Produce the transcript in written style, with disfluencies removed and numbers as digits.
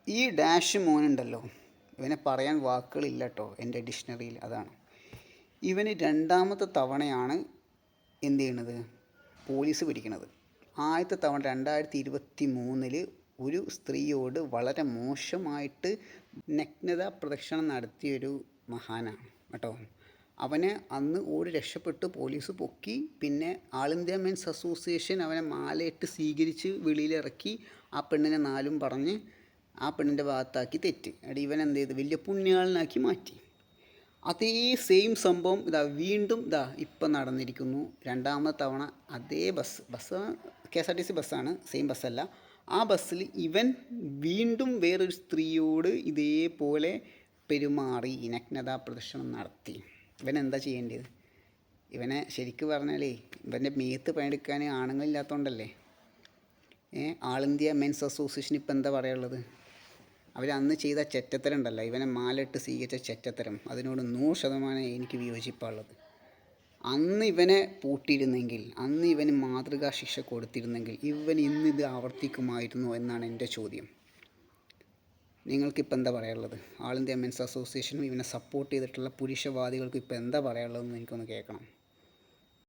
ഈ ഡാഷ് മോനുണ്ടല്ലോ, ഇവനെ പറയാൻ വാക്കുകളില്ല കേട്ടോ എൻ്റെ ഡിക്ഷണറിയിൽ. അതാണ് ഇവന് രണ്ടാമത്തെ തവണയാണ് എന്ത് ചെയ്യണത്, പോലീസ് പിടിക്കണത്. ആദ്യത്തെ തവണ 2023 ഒരു സ്ത്രീയോട് വളരെ മോശമായിട്ട് നഗ്നത പ്രദർശനം നടത്തിയൊരു മഹാനാണ് കേട്ടോ. അവനെ അന്ന് ഓടി രക്ഷപ്പെട്ട് പോലീസ് പൊക്കി. പിന്നെ ആൾ ഇന്ത്യ മെൻസ് അസോസിയേഷൻ അവനെ മാലയിട്ട് സ്വീകരിച്ച് വെളിയിലിറക്കി. ആ പെണ്ണിനെ നാലും പറഞ്ഞ് ആ പെണ്ണിൻ്റെ ഭാഗത്താക്കി തെറ്റ്. എടി ഇവൻ എന്ത് ചെയ്ത് വലിയ പുണ്യാളനാക്കി മാറ്റി. അതേ സെയിം സംഭവം വീണ്ടും ഇപ്പം നടന്നിരിക്കുന്നു. രണ്ടാമത്തെ തവണ അതേ ബസ് KSRTC ബസ്സാണ്, സെയിം ബസ്സല്ല. ആ ബസ്സിൽ ഇവൻ വീണ്ടും വേറൊരു സ്ത്രീയോട് ഇതേപോലെ പെരുമാറി, നഗ്നതാ പ്രദർശനം നടത്തി. ഇവൻ എന്താ ചെയ്യേണ്ടത്? ഇവനെ ശരിക്കും പറഞ്ഞാലേ ഇവൻ്റെ മേത്ത് പണിയെടുക്കാൻ ആണുങ്ങളില്ലാത്തതുകൊണ്ടല്ലേ. ആൾ ഇന്ത്യ മെൻസ് അസോസിയേഷൻ ഇപ്പം എന്താ പറയുള്ളത്? അവർ അന്ന് ചെയ്ത ചെറ്റത്തരം ഉണ്ടല്ലോ, ഇവനെ മാലയിട്ട് സ്വീകരിച്ച ചെറ്റത്തരം, അതിനോട് 100% എനിക്ക് വിയോജിപ്പാണുള്ളത്. അന്ന് ഇവനെ പൂട്ടിയിരുന്നെങ്കിൽ, അന്ന് ഇവന് മാതൃകാ ശിക്ഷ കൊടുത്തിരുന്നെങ്കിൽ ഇവൻ ഇന്നിത് ആവർത്തിക്കുമായിരുന്നു എന്നാണ് എൻ്റെ ചോദ്യം. നിങ്ങൾക്കിപ്പോൾ എന്താ പറയാനുള്ളത്? ആൾ ഇന്ത്യ മെൻസ് അസോസിയേഷനും ഇവനെ സപ്പോർട്ട് ചെയ്തിട്ടുള്ള പുരുഷവാദികൾക്കും ഇപ്പോൾ എന്താ പറയാനുള്ളതെന്ന് എനിക്കൊന്ന് കേൾക്കണം.